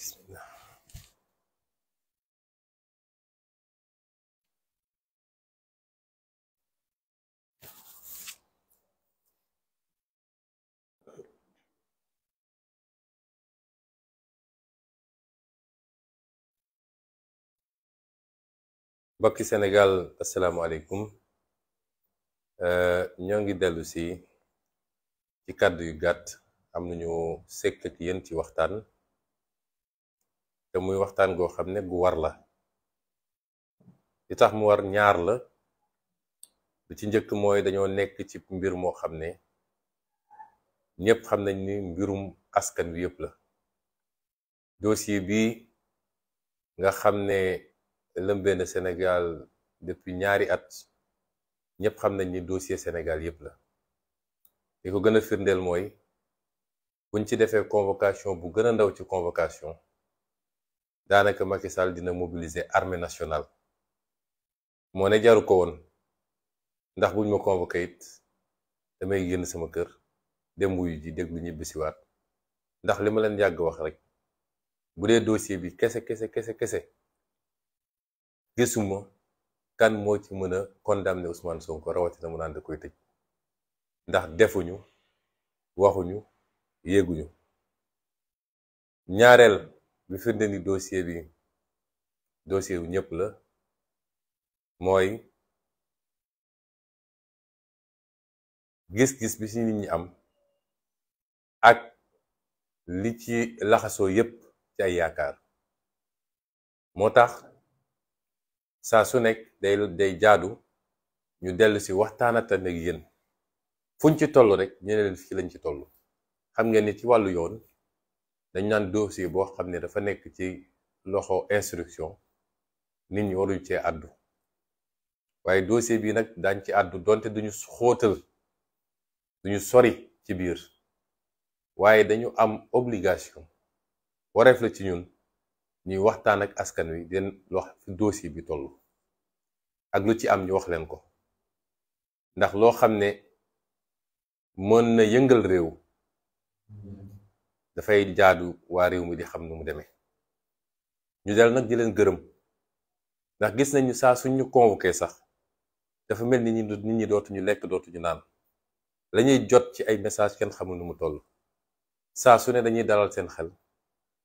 bismillah. Mbokki Sénégal asalaamaaleykum. ñoo ngi dellu si ci kàddu yu gàtt am nañu sekk ak yéen ci waxtaan te muy waxtaan goo xam ne gu war la. li tax mu war ñaar la. lu ci njëkk mooy dañoo nekk ci mbir moo xam ne ñëpp xam nañ ni mbirum askan wi yëpp la. dossier bi nga xam ne lëmbee na Sénégal depuis ñaari at ñëpp xam nañ ni dossier Sénégal yëpp la. li ko gën a firndeel mooy buñ ci defee convocation bu gën a ndaw ci convocation daanaka Macky Sall dina mobiliser armée nationale. moo ne jaru ko woon ndax buñ ma convoqué it damay génn sama kër dem wuyu ji déglu ñibbisiwaat ndax li ma leen yàgg wax rek bu dee dossier bi kese gisuma kan moo ci mën a condamner Ousmane Sonko rawatina mu naan da koy tëj ndax defuñu waxuñu yéeguñu. ñaareel bi firnde ni dossier wu ñëpp la mooy gis-gis bi ci nit ñi am ak li ci laxasoo yépp ci ay yaakaar moo tax saa su nekk day jaadu ñu dellu si waxtaanata ak yéen fuñ ci toll rek ñu ne leen fii lañ ci toll. xam ngeen ni ci wàllu yoon dañ naan dossier boo xam ne dafa nekk ci loxo instruction nit ñi waruñ cee àddu waaye dossier bi nag daañ ci àddu donte duñu xóotal duñu sori ci biir waaye dañu am obligation wareef la ci ñun ñuy waxtaan ak askan wi den wax fi dossier bi toll ak lu ci am ñu wax leen ko ndax loo xam ne mën na yëngal réew dafay jaadu waa réew mi di xam nu mu demee. ñu del nag di leen gërëm ndax gis nañu saa suñ ñu convoqué sax dafa mel ni nit ñi dootuñu lekk dootuñu naan lañuy jot ci ay message kenn xamul nu mu toll. saa su ne dañuy dalal seen xel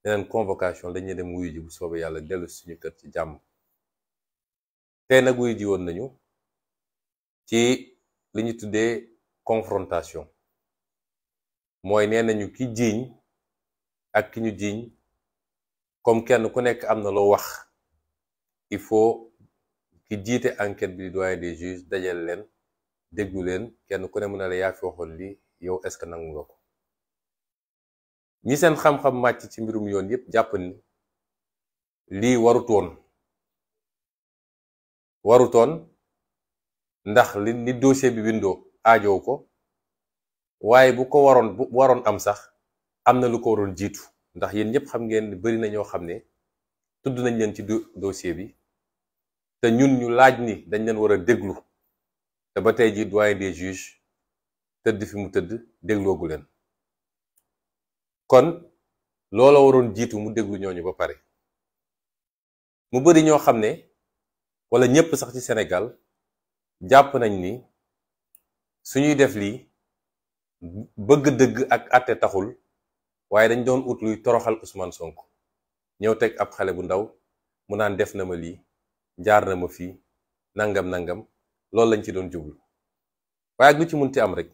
neneen convocation dañuy dem wuyu ji bu soobee yàlla dellu suñu kër ci jàmm. tey nag wuyu ji woon nañu ci li ñu tuddee confrontation mooy nee nañu ki jiiñ ak ki ñu jiiñ comme kenn ku nekk am na loo wax il faut ki jiite enquête bi di doyen des juges dajal leen déglu leen kenn ku ne mën na la yaa fi waxoon li yow est-ce que nangu nga ko. ñi seen xam-xam màcc ci mbirum yoon yépp jàpp ni lii warutoon ndax li dossier bi bindoo aajow ko waaye bu waroon am sax am na lu ko waroon jiitu ndax yéen ñëpp xam ngeen ni bari na ñoo xam ne tudd nañ leen ci dossier bi te ñun ñu laaj ni dañ leen war a déglu te ba tey ji doyen des juges tëdd fi mu tëdd dégloogu leen. kon loola waroon jiitu mu déglu ñooñu ba pare. mu bari ñoo xam ne wala ñëpp sax ci Sénégal jàpp nañ ni suñuy def lii bëgg dëgg ak àtte taxul waaye dañ doon ut luy toroxal Ousmane Sonko ñëw teg ab xale bu ndaw mu naan def na ma lii jaar na ma fii nangam loolu lañ ci doon jublu waaye ak lu ci munti am rek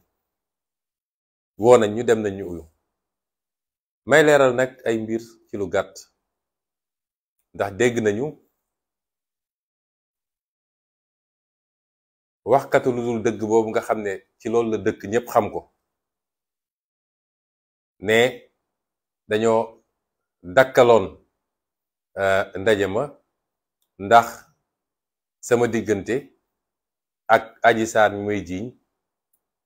woo nañ ñu dem nañ ñu uyu. may leeral nag ay mbir ci lu gàtt ndax dégg nañu waxkatu lu dul dëgg boobu nga xam ne ci loolu la dëkk ñépp xam ko ne dañoo dakkaloon ndaje ma ndax sama diggante ak Adji Sarr mi may jiiñ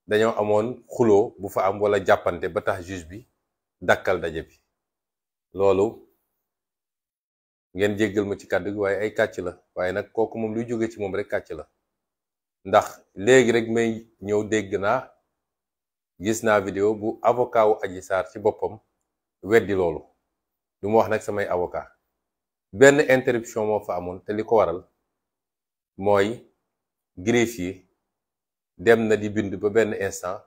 dañoo amoon xuloo bu fa am wala jàppante ba tax juge bi dakkal daje bi. loolu ngeen jéggal ma ci kàddu gi waaye ay kàcc la waaye nag kooku moom luy jóge ci moom rek kàcc la ndax léegi rek may ñëw gis naa vidéo bu avocat wu Adji Sarr ci boppam weddi loolu du ma wax nag samay avocat benn interruption moo fa amoon te li ko waral mooy greffier dem na di bind ba benn instant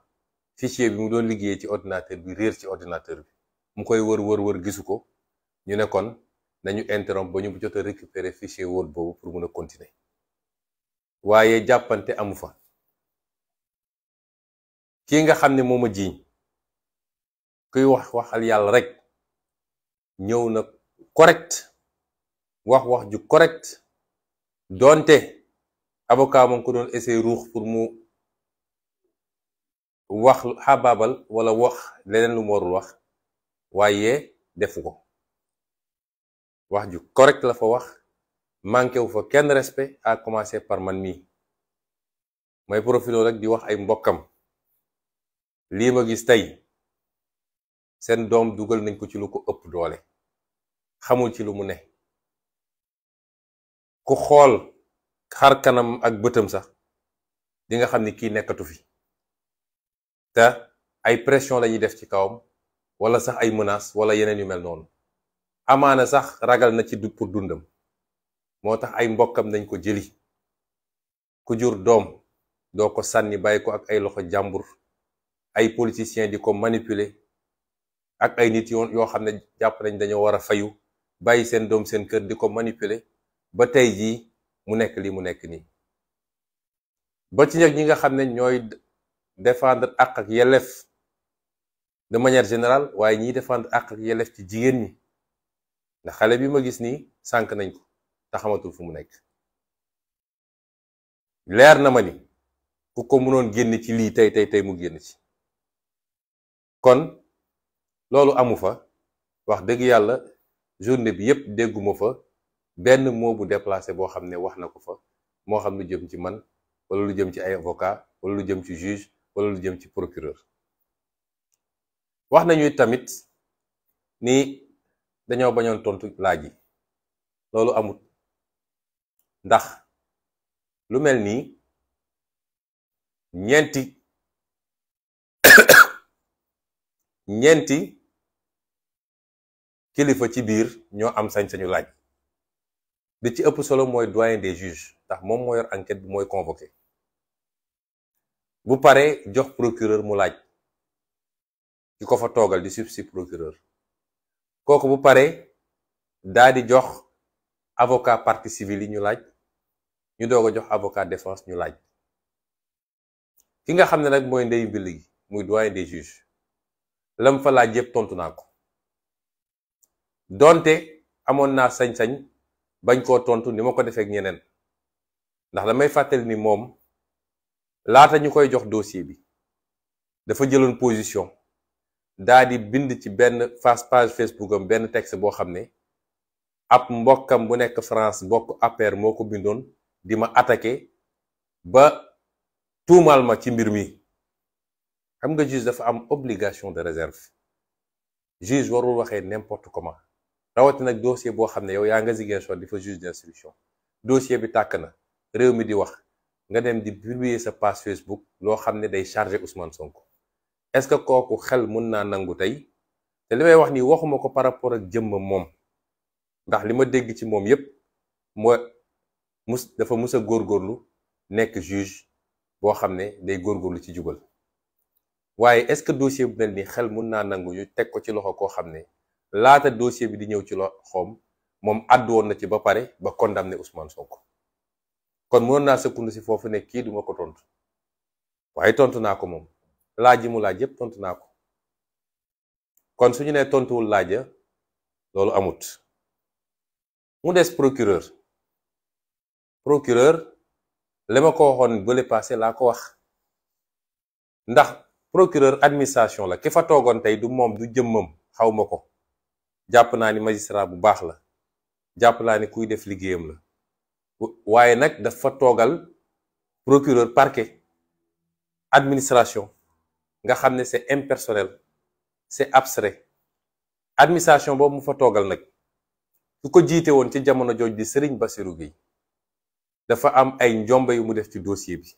fichier bi mu doon liggéeyee ci ordinateur bi réer ci ordinateur bi mu koy wër gisu ko ñu ne kon nañu interrompre ba ñu jot a récupérer fichier Word boobu pour mun a continuer waaye jàppante amu fa. kii nga xam ne moo ma jiiñ kuy waxal yàlla rek ñëw na correct wax ju correct doonte avocat moom ko doon essayer ruux pour mu wax xabaabal wala wax leneen lu mu warul wax waaye defu ko wax ju correct la fa wax manqué wu fa kenn respect à commencer par man mii may profité rek di wax ay mbokkam lii ma gis tey seen doom dugal nañ ko ci lu ko ëpp doole xamul ci lu mu ne ku xool xar kanam ak bëtam sax di nga xam ni kii nekkatu fi te ay pression lañuy def ci kawam wala sax ay menaces wala yeneen yu mel noonu amaana sax ragal na ci pour dundam moo tax ay mbokkam nañ ko jëli ku jur doom doo ko sànni bàyyi ko ak ay loxo jàmbur ay politiciens di ko manipuler ak ay nit yoo xam ne jàpp nañ dañoo war a fayu bàyyi seen doom seen kër di ko manipuler ba tey jii mu nekk li mu nekk nii ba ci ñi nga xam ne ñooy défendre àq ak yelleef de manière générale waaye ñiy défendre àq ak yelleef ci jigéen ñi ndax xale bi ma gis nii sànk nañ ko te xamatul fu mu nekk leer na ma ni ku ko mënoon génn ci lii tey mu génn ci kon loolu amu fa wax dëgg yàlla journée bi yépp dégguma fa benn mot bu déplacé boo xam ne wax na ko fa moo xam lu jëm ci man wala lu jëm ci ay avocat wala lu jëm ci juge wala lu jëm ci procureur wax nañu tamit ni dañoo bañoon tontu laaj yi loolu amut ndax lu mel nii ñeenti kilifa ci biir ñoo am sañ-sañu laaj bi ci ëpp solo mooy doyen des juges ndax moom moo yor enquête bi mooy convoqué bu paree jox procureur mu laaj ki ko fa toogal di substitut procureur kooku bu paree daa di jox avocat partie civile yi ñu laaj ñu doog a jox avocat défense ñu laaj ki nga xam ne nag mooy ndeyu mbill gi muy doyen des juges lam fa laaj yépp tontu naa ko donte amoon naa sañ-sañ bañ koo tontu ni ma ko defee ak ñeneen ndax damay fàttali ni moom laata ñu koy jox dossier bi dafa jëloon position daa di bind ci benn page Facebook am benn texte boo xam ne ab mbokkam bu nekk France bokk APR moo ko bindoon di ma attaqué ba tuumaal ma ci mbir mi xam nga juge dafa am obligation de réserve juge warul waxee n'importe comment rawati nag dossier boo xam ne yow yaa nga Ziguinchor di fa juge d'instruction dossier bi tàkk na réew mi di wax nga dem di publier sa page Facebook loo xam ne day charger Ousmane Sonko est-ce que kooku xel mën naa nangu tey te li may wax nii waxuma ko par rapport ak jëmmam moom ndax li ma dégg ci moom yépp dafa mus a góorgóorlu nekk juge boo xam ne day góorgóorlu ci jubal waaye est-ce que dossier bu mel nii xel mën naa nangu ñu teg ko ci loxo koo xam ne laata dossier bi di ñëw ci loxoom moom àddu woon na ci ba pare ba condamné Ousmane Sonko kon mënoon naa sëkkundu si foofu ne kii duma ko tontu waaye tontu naa ko moom laaj yi mu laaj yépp tontu naa ko kon suñu nee tontuwul laaja loolu amut mu des procureur li ma ko waxoon bële passé laa ko wax ndax procureur administration la ki fa toogoon tey du moom du jëmmam xaw ma ko jàpp naa ni magistrat bu baax la jàpp naa ni kuy def liggéeyam la waaye nag dafa toogal procureur parquet administration nga xam ne c'est impersonnel c'est abstrait administration boobu mu fa toogal nag ku ko jiite woon ci jamono jooj di Serigne Bassirou Gueye dafa am ay njombe yu mu def ci dossier bi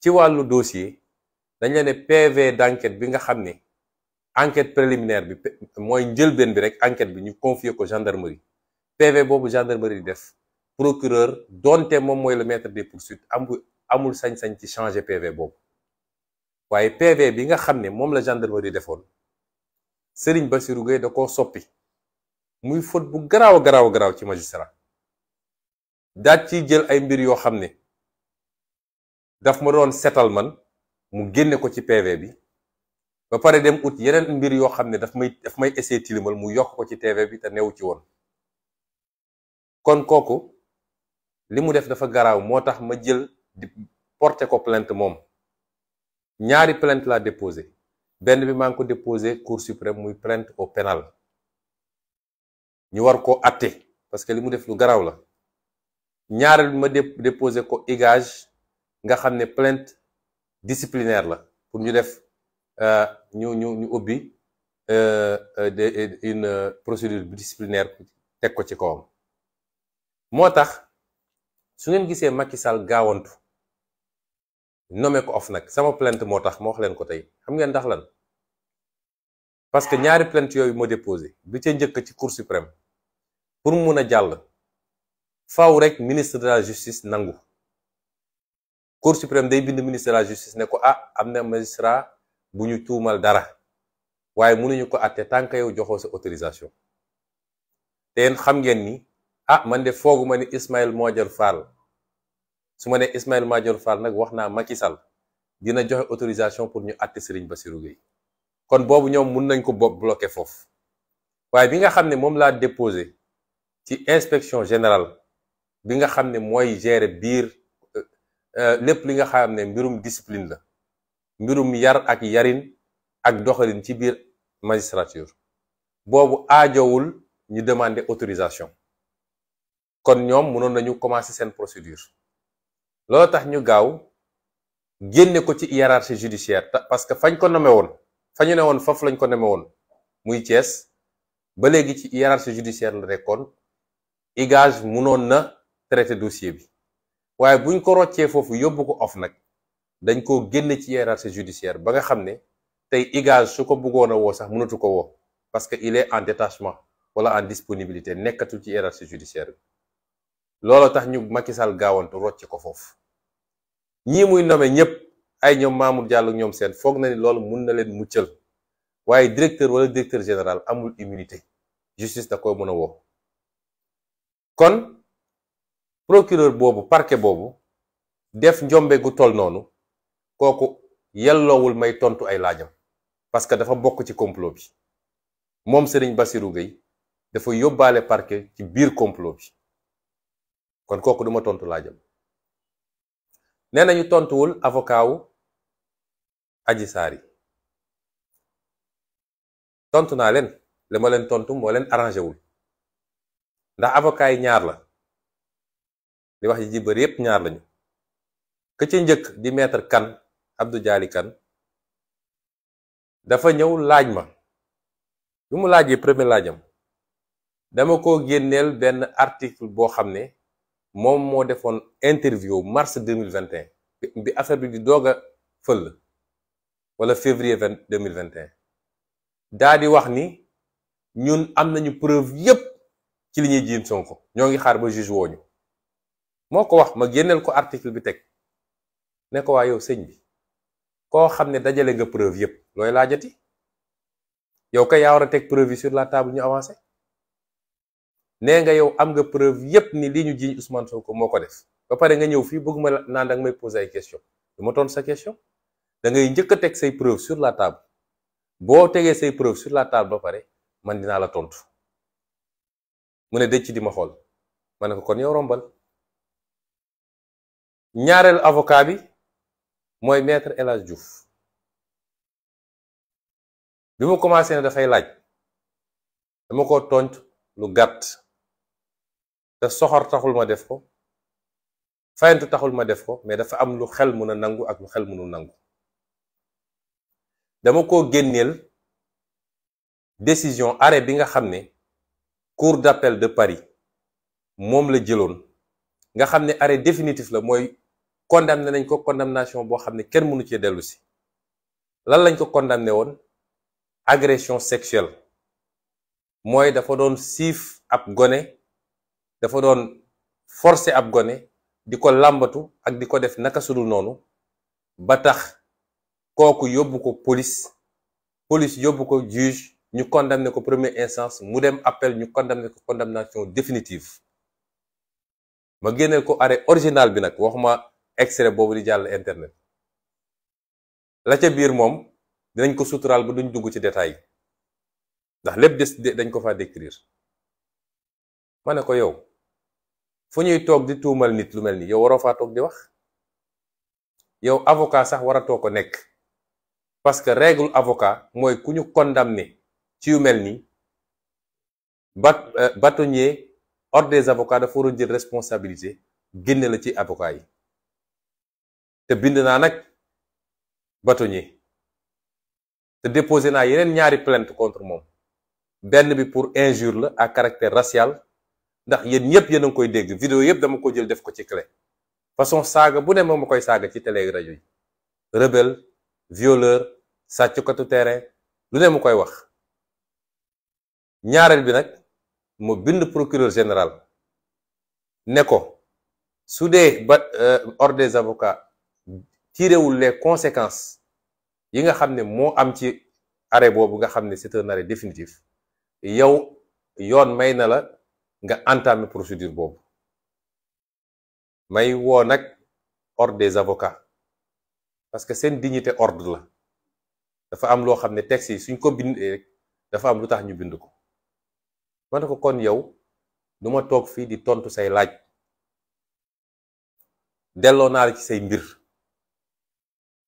ci wàllu dossier dañ la ne PV d'enquête bi nga xam ne enquête préliminaire bi mooy njëlbeen bi rek enquête bi ñu confier ko gendarmerie PV boobu gendarmerie di def procureur donte moom mooy le maître des poursuites amul sañ-sañ ci changer PV boobu waaye PV bi nga xam ne moom la gendarmerie defoon Serigne Bassirou Gueye da koo soppi muy faute bu garaaw ci magistrat daat ciy jël ay mbir yoo xam ne daf ma doon setal man mu génne ko ci PV bi ba pare dem ut yeneen mbir yoo xam ne daf may essayer tilimal mu yokk ko ci PV bi te newu ci woon kon kooku li mu def dafa garaaw moo tax ma jël di porter ko plainte moom ñaari plainte laa déposé benn bi maa ngi ko déposé Cour suprême muy plainte au pénal ñu war ko atte parce que li mu def lu garaaw la ñaareel bi ma déposé ko IGAJ nga xam ne plainte disciplinaire la pour ñu def ñu ubbi une procédure disciplinaire teg ko ci kawam moo tax su ngeen gisee Macky Sall gaawantu nommé ko OFNAC sama plainte moo tax ma wax leen ko tey xam ngeen ndax lan parce que ñaari plainte yooyu moo déposé bi ca njëkk ci Cour suprême pour mu mun a jàll faaw rek ministre de la justice nangu Cour suprême day bind ministre de la justice ne ko am na magistrat bu ñu tuumal dara waaye mënuñu ko àtte tant que yow joxoo sa autorisation te yéen xam ngeen ni man de fooguma ni Ismaïla Madior Fall su ma ne Ismaïla Madior Fall nag wax naa Macky Sall dina joxe autorisation pour ñu àtte Serigne Bassirou Gueye kon boobu ñoom mun nañ ko bloqué foofu waaye bi nga xam ne moom laa déposé ci inspection générale bi nga xam ne mooy gérer biir lépp li nga xam ne mbirum discipline la mbirum yar ak yarin ak doxalin ci biir magistrature boobu aajowul ñu demander autorisation kon ñoom mënoon nañu commencer seen procédure loolu tax ñu gaaw génne ko ci hiérarchie judiciaire parce que fañ ko nommé woon fañu ne woon foofu lañ ko nommé woon muy Thiès ba léegi ci hiérarchie judiciaire la rekkoon IGAJ mënoon na traité dossier bi waaye buñ ko roccee foofu yóbbu ko OFNAC dañ koo génne ci hiérarchie judiciaire ba nga xam ne tey IGAJ su ko bëggoon a woo sax mënatu ko woo parce que il est en détachement wala en disponibilité nekkatul ci hiérarchie judiciaire bi looloo tax ñu Macky Sall gaawantu rocce ko foofu ñii muy nommé ñëpp ay ñoom Mamour Diallo ñoom seen foog na ni loolu mun na leen muccal waaye directeur wala directeur général amul immunité justice da koy mën a woo kon procureur boobu parquet boobu def njombe gu toll noonu kooku yelloowul may tontu ay laajam parce que dafa bokk ci complot bi moom Serigne Bassirou Gueye dafa yóbbaale parquet ci biir complot bi kon kooku duma tontu laajam nee nañu tontuwul avocat wu Adji Sarr yi tontu naa leen li ma leen tontu moo leen arrangé wul ndax avocat yi ñaar la li wax ji bëri yépp ñaar lañu ka ca njëkk di maître Kane Abdou Dialy Kane dafa ñëw laaj ma bi mu laajee premier laajam dama ko génneel benn article boo xam ne moom moo defoon interview mars 2021 bi affaire bi di doog a fël wala février 2021 daa di wax ni ñun am nañu preuve yépp ci li ñuy jiin Sonko ñoo ngi xaar ba juge wooñu moo ko wax ma génneel ko article bi teg ne ko waa yow sëñ bi koo xam ne dajale nga preuve yépp looy laajati yow kay yaa war a teg preuve yi sur la table ñu avancé nee nga yow am nga preuve yépp ni lii ñu jiiñ Ousmane Sonko moo ko def ba pare nga ñëw fii bëgg ma naan da nga may poser ay question du ma tontu sa question da ngay njëkk a teg say preuve sur la table boo tegee say preuve sur la table ba pare man dinaa la tontu mu ne dëcc di ma xool ma ne ko kon yow rombal ñaareel avocat bi mooy maître El Hadj Diouf bi mu commencé ne dafay laaj dama ko tontu lu gàtt te soxor taxul ma def ko fayantu taxul ma def ko mais dafa am lu xel mën a nangu ak lu xel mënul nangu dama ko génneel décision arrêt bi nga xam ne cour d'appel de Paris moom la jëloon nga xam ne arrêt définitif la mooy condamné nañ ko condamnation boo xam ne kenn mënu cee dellu si lan lañ ko condamné woon agression sexuelle mooy dafa doon siif ab gone, dafa doon forcer ab gone di ko làmbatu ak di ko def naka sudul noonu ba tax kooku yóbbu ko police yóbbu ko juge ñu condamné ko première instance mu dem appel ñu condamné ko condamnation définitive. ma génneel ko arrêt original bi nag, waxuma extrait boobu di jàll internet. la ca biir moom dinañ ko suturaal ba duñ dugg ci détail ndax lépp dañ ko fa décrire. ma ne ko yow fu ñuy toog di tuumal nit lu mel ni yow waroo faa toog di wax. yow avocat sax waratoo ko nekk, parce que règle avocat mooy ku ñu condamné ci yu mel ni bâtonnier ordre des avocats dafa war a jël responsabilité génne la ci avocat yi. te bind naa nag bâtonnier te déposé naa yeneen ñaari plainte contre moom, benn bi pour injure la à caractère racial, ndax yéen ñëpp yéen a ngi koy dégg, vidéo yëpp dama ko jël def ko ci clé. façon saaga bu ne moom ma koy saaga ci télé rajo yi, rebelle, violeur, sàccukatu terrain, lu ne mu koy wax. ñaareel bi nag mu bind procureur général ne ko su dee ordre des avocats tirewul les conséquences yi nga xam ne moo am ci arrêt boobu nga xam ne c'est un arrêt définitif, yow yoon may na la nga entamer procédure boobu. may woo nag ordre des avocats parce que seen dignité ordre la, dafa am loo xam ne texte yi suñ ko bindee rek dafa am lu tax ñu bind ko. ma ne ko kon yow du ma toog fii di tontu say laaj, delloo naa la ci say mbir,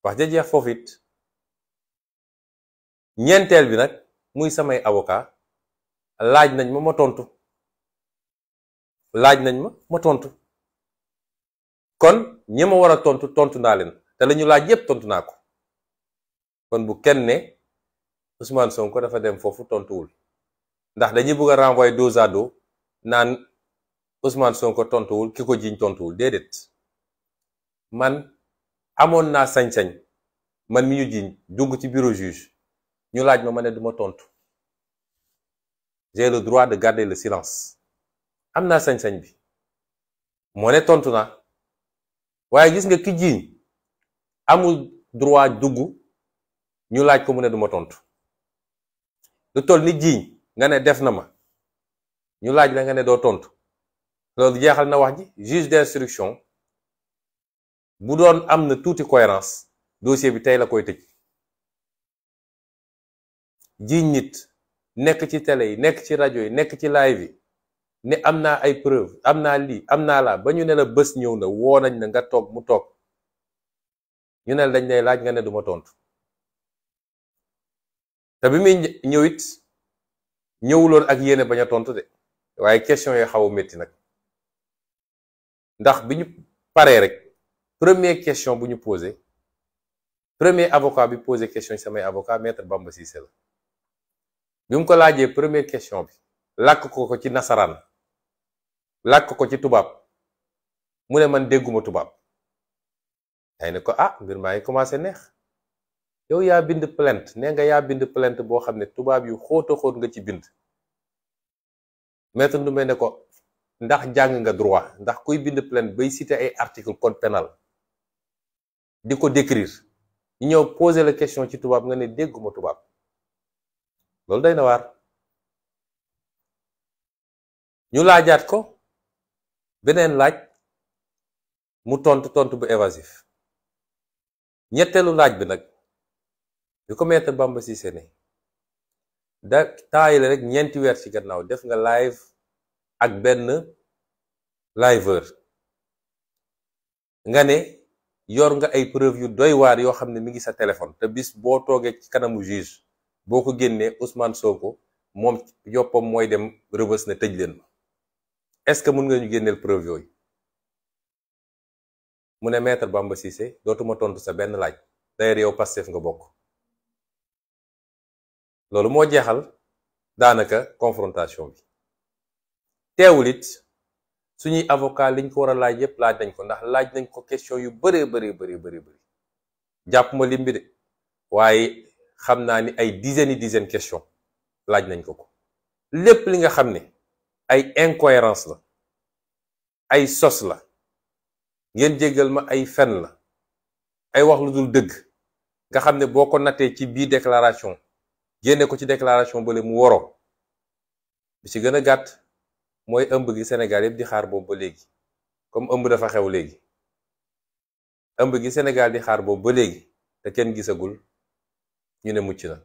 wax ja jeex foofu it. ñeenteel bi nag muy samay avocat laaj nañ ma tontu, kon ñi ma war a tontu naa leen, te la ñu laaj yépp tontu naa ko. kon bu kenn ne Ousmane Sonko dafa dem foofu tontuwul, ndax dañuy bëgg a renvoyer dos à dos naan Ousmane Sonko tontuwul ki ko jiiñ tontuwul. déedéet, man amoon naa sañ-sañ man mi ñu jiiñ dugg ci bureau juge ñu laaj ma ne duma tontu. j'ai le droit de garder le silence, am naa sañ-sañ bi, moo ne tontu naa. waaye gis nga ki jiiñ amul droit dugg ñu laaj ko mu ne duma tontu. lu toll ni jiiñ nga ne def na ma ñu laaj la nga ne doo tontu, loolu jeexal na wax ji. juge d'instruction bu doon am na tuuti cohérence dossier bi tey la koy tëj. jiiñ nit nekk ci télé yi, nekk ci rajo yi, nekk ci live yi ne am naa ay preuve, am naa lii, am naa laa, ba ñu ne la bés ñëw na woo nañ na nga toog mu toog, ñu ne la dañ lay laaj nga ne duma tontu. te bi muy ñëw it ñëwuloon ak yéene bañ a tontu de, waaye question yi xaw a métti nag, ndax bi ñu paree rek première question bu ñu posé, premier avocat bi posé question ci samay avocat maître Bamba Cissé la. bi mu ko laajee première question bi làkk ko ci nasaraan, làkk ko ci tubaab, mu ne man dégguma tubaab. day ne ko mbir maa ngi commencé neex, yow yaa bind plainte, nee nga yaa bind plainte boo xam ne tubaab yu xóota xóot nga ci bind. maître Ndoumbe ne ko ndax jàng nga droit, ndax kuy bind plainte bay citer ay article code pénal di ko décrire, ñu ñëw poser la question ci tubaab nga ne dégguma tubaab. loolu day na waar. ñu laajaat ko beneen laaj, mu tontu bu évasif. ñetteelu laaj bi nag bi ko maître Bamba Cissé ne da taay la rek ñeenti weer ci gannaaw def nga live ak benn liveur nga ne yor nga ay preuve yu doy waar yoo xam ne mi ngi sa téléphone, te bis boo toogee ci kanamu juge boo ko génnee Ousmane Sonko moom yoppam mooy dem rëbës ne tëj leen ma. est-ce que mën nga ñu génneel preuve yooyu? mu ne maître Bamba Cissé dootuma tontu sa benn laaj, d'ailleurs yow Pastef nga bokk. loolu moo jeexal daanaka confrontation bi. teewul it suñuy avocat liñ ko war a laaj yépp laaj nañ ko, ndax laaj nañ ko question yu bëree bëri jàpp ma lim bi de, waaye xam naa ni ay dizaines question laaj nañ ko lépp li nga xam ne ay incohérence la, ay sos la, ngeen jéggal ma ay fen la, ay wax lu dul dëgg nga xam ne boo ko nattee ci biir déclaration génne ko ci déclaration bale mu waroo bi ci gën a gàtt mooy ëmb gi Sénégal yëpp di xaar boobu ba léegi, comme ëmb dafa xew léegi, ëmb gi Sénégal di xaar boobu ba léegi te kenn gisagul ñu ne mucc na.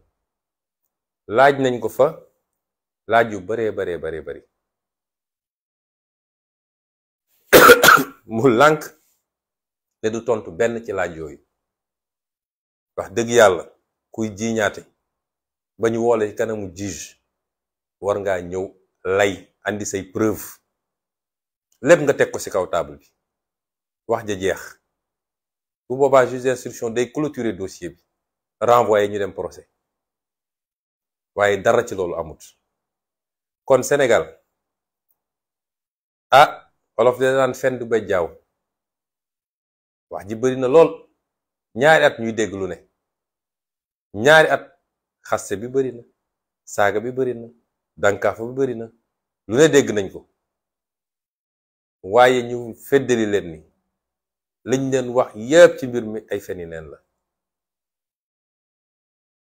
laaj nañ ko fa laaj yu baree bari mu lànk te du tontu benn ci laaj yooyu. wax dëgg yàlla kuy jiiñaate ba ñu woole kanamu juge war ngaa ñëw lay andi say preuve lépp nga teg ko ci kaw table bi wax ja jeex. bu boobaa juge d'instruction day clôturer dossier bi renvoyer ñu dem procès waaye dara ci loolu amut. kon Sénégal olof de daan fen du bejjaaw, wax ji bari na lool. ñaari at ñuy dégg lu ne, ñaari at xaste bi bari na, saaga bi bari na, dankaafa bi bari na, lu ne dégg nañ ko. waaye ñu feddali leen ni liñ leen wax yépp ci mbir mi ay feni neen la.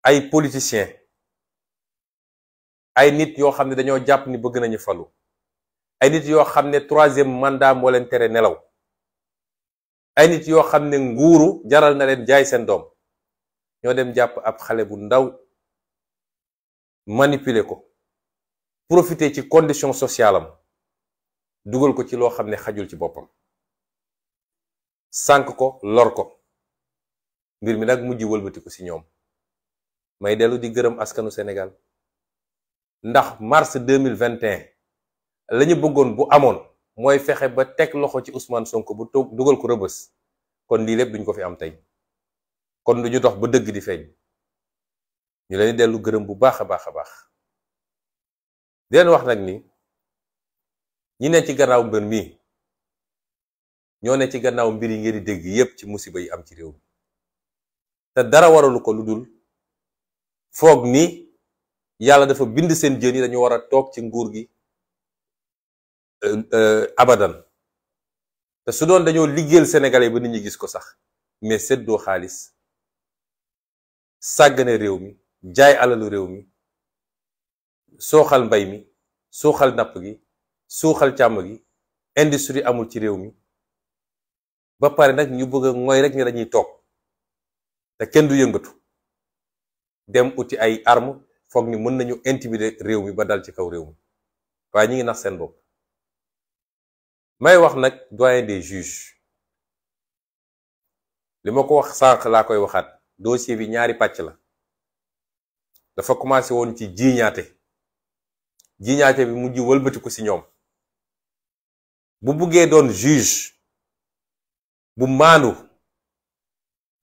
ay politiciens, ay nit yoo xam ne dañoo jàpp ni bëgg nañu falu, ay nit yoo xam ne 3e mandat moo leen tere nelaw, ay nit yoo xam ne nguuru jaral na leen jaay seen doom, ñoo dem jàpp ab xale bu ndaw manipuler ko, profiter ci condition sociale am dugal ko ci loo xam ne xajul ci boppam, sànk ko, lor ko. mbir mi nag mujj wëlbatiku ci ñoom. may dellu di gërëm askanu Sénégal ndax mars 2021 la ñu bëggoon bu amoon mooy fexe ba teg loxo ci Ousmane Sonko bu dugal ko rëbës, kon lii lépp duñ ko fi am tey, kon duñu dox ba dëgg di feeñ. ñu leen di dellu gërëm bu baax a baax a baax di leen wax nag ni ñi ne ci gannaaw mbir mi ñoo ne ci gannaaw mbir yi ngeen di dégg yépp ci musiba yi am ci réew mi te dara waralu ko lu dul foog ni yàlla dafa bind seen jën yi dañu war a toog ci nguur gi abadan. te su doon dañoo liggéeyal sénégalais ba nit ñi gis ko sax, mais seddoo xaalis, sàggane réew mi, jaay alalu réew mi, sooxal mbay mi, suuxal napp gi, suuxal càmm gi, industrie amul ci réew mi, ba pare nag ñu bëgg a mooy rek ni dañuy toog te kenn du yëngatu, dem uti ay arme foog ni mën nañu intimider réew mi ba dal ci kaw réew mi, waaye ñi ngi nax seen bopp. may wax nag doyen des juges, li ma ko wax sànq laa koy waxaat, dossier bi ñaari pàcc la. dafa commencé woon ci jiiñaate bi mujj wëlbatiku ci ñoom. bu buggee doon juge bu maandu,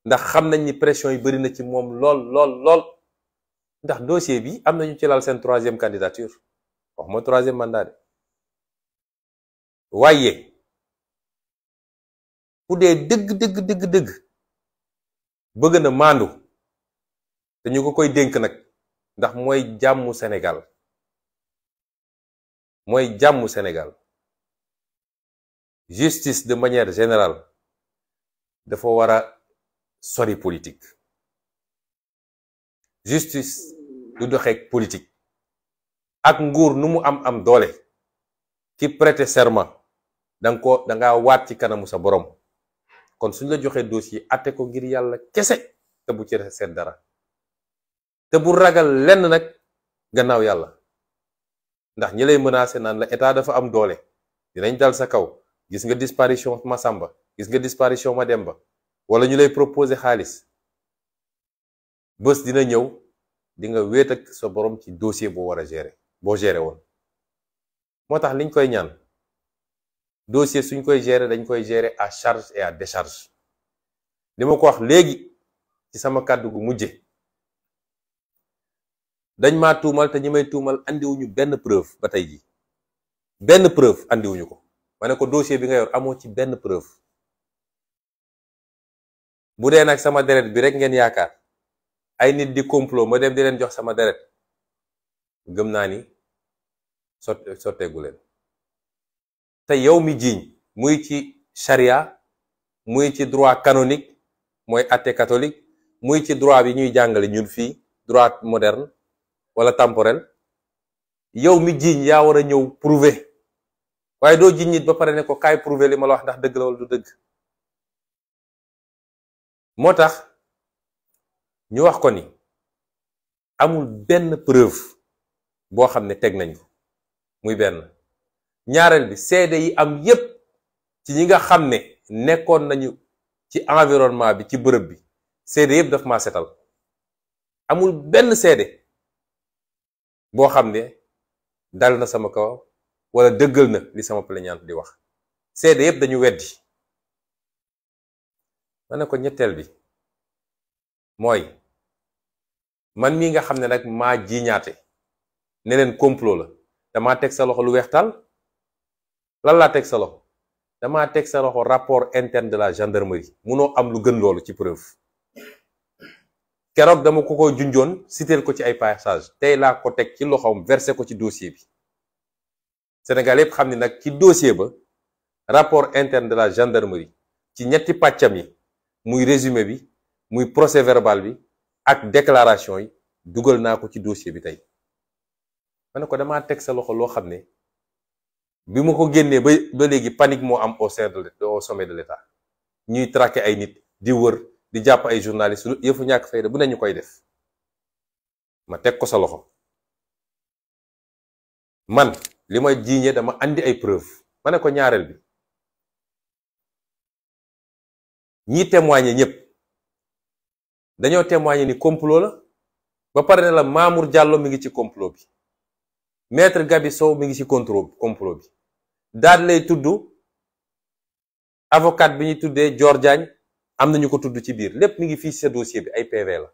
ndax xam nañ ni pression yi bari na ci moom lool ndax dossier bi am nañu ci lal seen 3e candidature, wax ma 3e mandat de. waaye bu dee dëgg bëgg na maandu te ñu ko koy dénk nag, ndax mooy jàmmu Sénégal, justice de manière générale dafa war a sori politique. justice du doxeek politique. ak nguur nu mu am doole, ki prêter serment danga waat ci kanamu sa borom. kon suñ la joxee dossier atte ko ngir yàlla kese te bu ci seet dara, te bu ragal lenn nag gannaaw yàlla. ndax ñi lay menacer naan la état dafa am doole, dinañ dal sa kaw, gis nga disparition Masamba, gis nga disparition Mademba, wala ñu lay proposer xaalis, bés dina ñëw di nga wéet ak sa borom ci dossier boo war a gérer, boo gérer woon. moo tax liñ koy ñaan, dossier suñ koy gérer dañ koy gérer à charge et à décharge. li ma ko wax léegi ci sama kàddu gu mujje, dañ maa tuumal te ñi may tuumal andiwuñu benn preuve ba tey ji, benn preuve andiwuñu ko. ma ne ko dossier bi nga yor amoo ci benn preuve. bu dee nag sama deret bi rek ngeen yaakaar, ay nit di complot ma dem di leen jox sama deret gëm naa ni sotteegu leen. te yow mi jiiñ muy ci charia muy ci droit canonique mooy àtte catholique muy ci droit bi ñuy jàngale ñun fii droit moderne wala temporel, yow mi jiiñ yaa war a ñëw prouver waaye doo jiiñ nit ba pare ne ko kaay prouver li ma la wax ndax dëgg la wala du dëgg. moo tax ñu wax ko ni amul benn preuve boo xam ne teg nañ ko muy benn. ñaareel bi seede yi am yépp ci ñi nga xam ne nekkoon nañu ci environnement bi ci bërëb bi seede yépp daf ma setal. amul benn seede boo xam ne dal na sama kaw wala dëggal na li sama plaignante di wax. seede yépp dañu weddi. ma ne ko ñetteel bi mooy man mii nga xam ne nag maa jiiñaate ne leen complot la damaa teg sa loxo lu weextal. lan laa teg sa loxo damaa teg sa loxo rapport interne de la gendarmerie munoo am lu gën loolu ci preuve. keroog dama ko junjoon citeel ko ci ay passage tey laa ko teg ci loxoom versé ko ci dossier bi. Sénégal yépp xam ni nag ci dossier ba rapport interne de la gendarmerie ci ñetti pàccam yi muy résumé bi muy procès verbal bi ak déclaration yi dugal naa ko ci dossier bi tey. ma ne ko damaa teg sa loxo loo xam ne bi ma ko génnee ba léegi panique moo am au sommet de l'État. ñuy traquer ay nit di wër di jàpp ay journalistes yëfu ñàkk fayda bu ne ñu koy def. ma teg ko sa loxo man li ma jiiñee dama andi ay preuve. ma ne ko ñaareel bi ñi témoigner ñëpp dañoo témoigner ni complot la ba pare ne la Mamour Diallo mi ngi ci complot bi. maître Gabi Sow mi ngi ci complot bi. daal lay tudd avocat bi ñuy tuddee Dior Diagne am nañu ko tudd ci biir lépp mi ngi fii ci sa dossier bi ay PV la.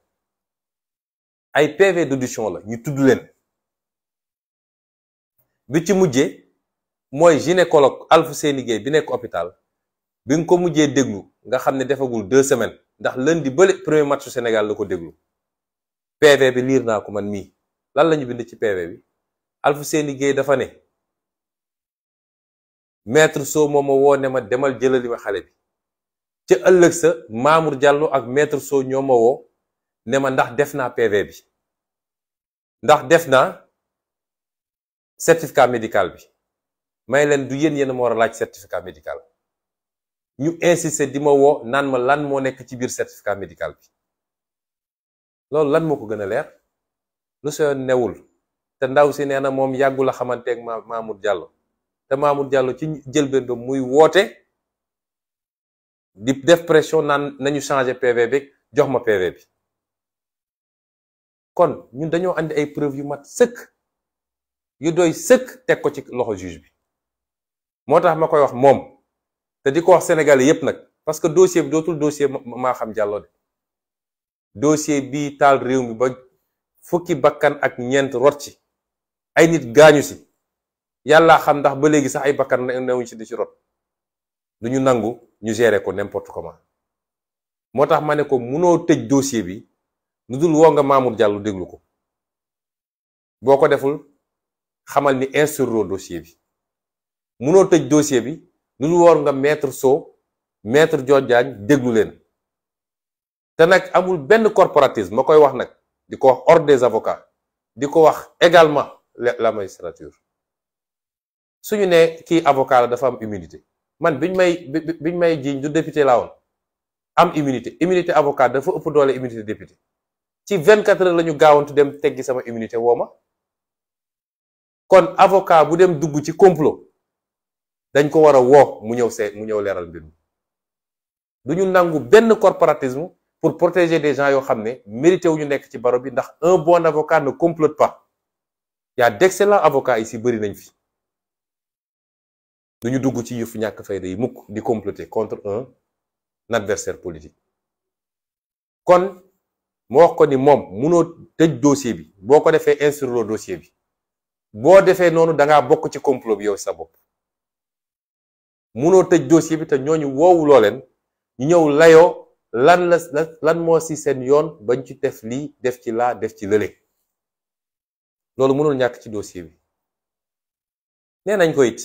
ay PV d'audition la ñu tudd leen. bi ci mujjee mooy gynécologue Alfousseyni Gaye bi nekk hôpital bi nga ko mujjee déglu nga xam ne defagul 2 semaines ndax lundi bële premier match su Sénégal la ko déglu. PV bi liir naa ko man mii lan la ñu bind ci PV bi. Alfousseyni Gaye dafa ne maître Sow moo ma woo ne ma demal jëlali ma xale bi ca ëllëg sa Mamour Diallo ak maître Sow ñoo ma woo ne ma ndax def naa PV bi ndax def naa certificat médical bi may leen du yéen ma war a laaj certificat médical. ñu insisté di ma woo naan ma lan moo nekk ci biir certificat médical bi. loolu lan moo ko gën a leer lu soo newul. te ndaw si nee na moom yàggul a xamanteeg Mamour Diallo te Mamour Diallo ci jëlbeen ba muy woote di def pression naan nañu changer PV bi jox ma PV bi. kon ñun dañoo andi ay preuve yu mat sëkk yu doy sëkk teg ko ci loxo juge bi. moo tax ma koy wax moom te di ko wax Sénégalais yépp nag parce que dossier bi dootul dossier Maham Diallo de. dossier bii taal réew mi ba fukki bakkan ak ñeent rot ci. ay nit gaañu si yàlla xam ndax ba léegi sax ay bakkan newuñ ci di ci rot duñu nangu ñu gérer ko n'importe comment. moo tax ma ne ko munoo tëj dossier bi lu dul woo nga Mamour Diallo déglu ko. boo ko deful xamal ni instruire dossier bi. munoo tëj dossier bi lu dul woo nga maître Sow maître Dior Diagne déglu leen. te nag amul benn corporatisme ma koy wax nag di ko wax ordre des avocats di ko wax également la magistrature. suñu ne kii avocat la dafa am immunité man biñ may jiiñ du député laa woon am immunité avocat dafa ëpp doole immunité député ci 24 heures la ñu gaawantu dem teggi sama immunité woo ma. kon avocat bu dem dugg ci complot dañ ko war a woo mu ñëw leeral mbir mi. du ñu nangu benn corporatisme pour protéger des gens yoo xam ne mérité wu ñu nekk ci baro bi ndax un bon avocat ne complote pas. y a d'excellents avocats ici bëri nañ fi. du ñu dugg ci yëfu ñàkk fayda yi mukk di comploter contre un adversaire politique. kon moo wax ko ni moom munoo tëj dossier bi boo ko defee instruire dossier bi boo defee noonu dangaa bokk ci complot bi yow sa bopp. munoo tëj dossier bi te ñooñu woowu loo leen ñu ñëw layoo lan moo ci seen yoon bañ ci def lii def ci laa def ci lële. loolu mënul ñàkk ci dossier bi. nee nañ ko it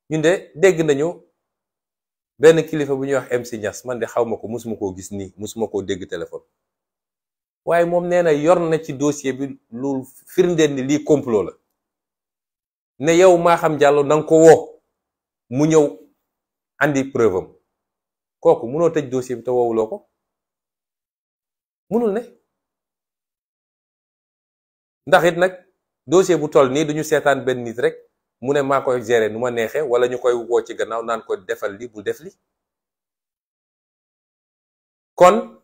ñun de dégg nañu benn kilifa bu ñuy wax MC Niass, man de xaw ma ko, musuma koo gis nii, musuma koo dégg téléphone, waaye moom nee na yor na ci dossier bi lu firndeel ni lii complot la. ne yow Maham Diallo na nga ko woo mu ñëw andi preuve am. kooku mënoo tëj dossier bi te woowuloo ko, mënul ne. ndax it nag dossier bu toll nii duñu seetaan benn nit rek mu ne maa koy gérer nu ma neexee, wala ñu koy woo ci gannaaw naan ko defal li bu def li. kon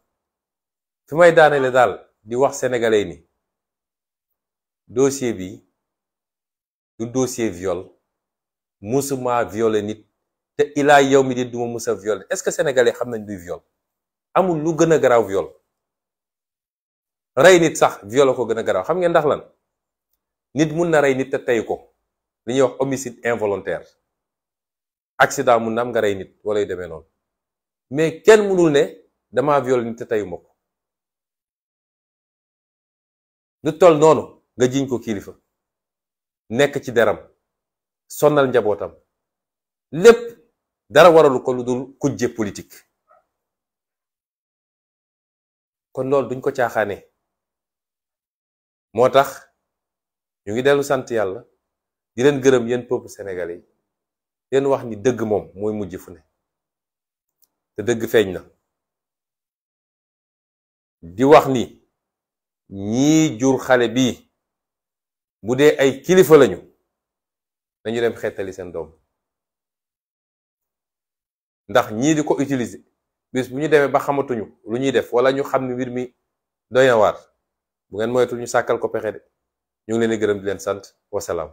fi may daanele daal di wax sénégalais ni dossier bi du dossier viol, musuma violé nit te ilaa yow mi di duma musa violé. est-ce que sénégalais xam nañ duy viol? amul lu gën a garaaw viol. rey nit sax viol ko gën a garaaw. xam ngeen ndax lan? nit mun na rey nit te tey ko, li ñuy wax homicide involontaire. accident mun na am nga rey nit wala yu demee noonu, mais kenn mënul ne dama violé nit te teyuma ko. lu toll noonu nga jiñ ko kilifa, nekk ci deram, sonnal njabootam, lépp dara waralu ko lu dul kujje politique. kon loolu duñ ko caaxaane. moo tax ñu ngi dellu sant yàlla, di leen gërëm yéen peuple sénégalais yi, leen wax ni dëgg moom mooy mujj fu ne, te dëgg feeñ na. di wax ni ñii jur xale bii bu dee ay kilifa lañu, nañu dem xettali seen doom. ndax ñii di ko utiliser bis bu ñu demee ba xamatuñu lu ñuy def, wala ñu xam ne mbir mi doy na waar, bu ngeen moytul ñu sàkkal ko pexe de. ñu ngi leen di gërëm di leen sant. wasalaam.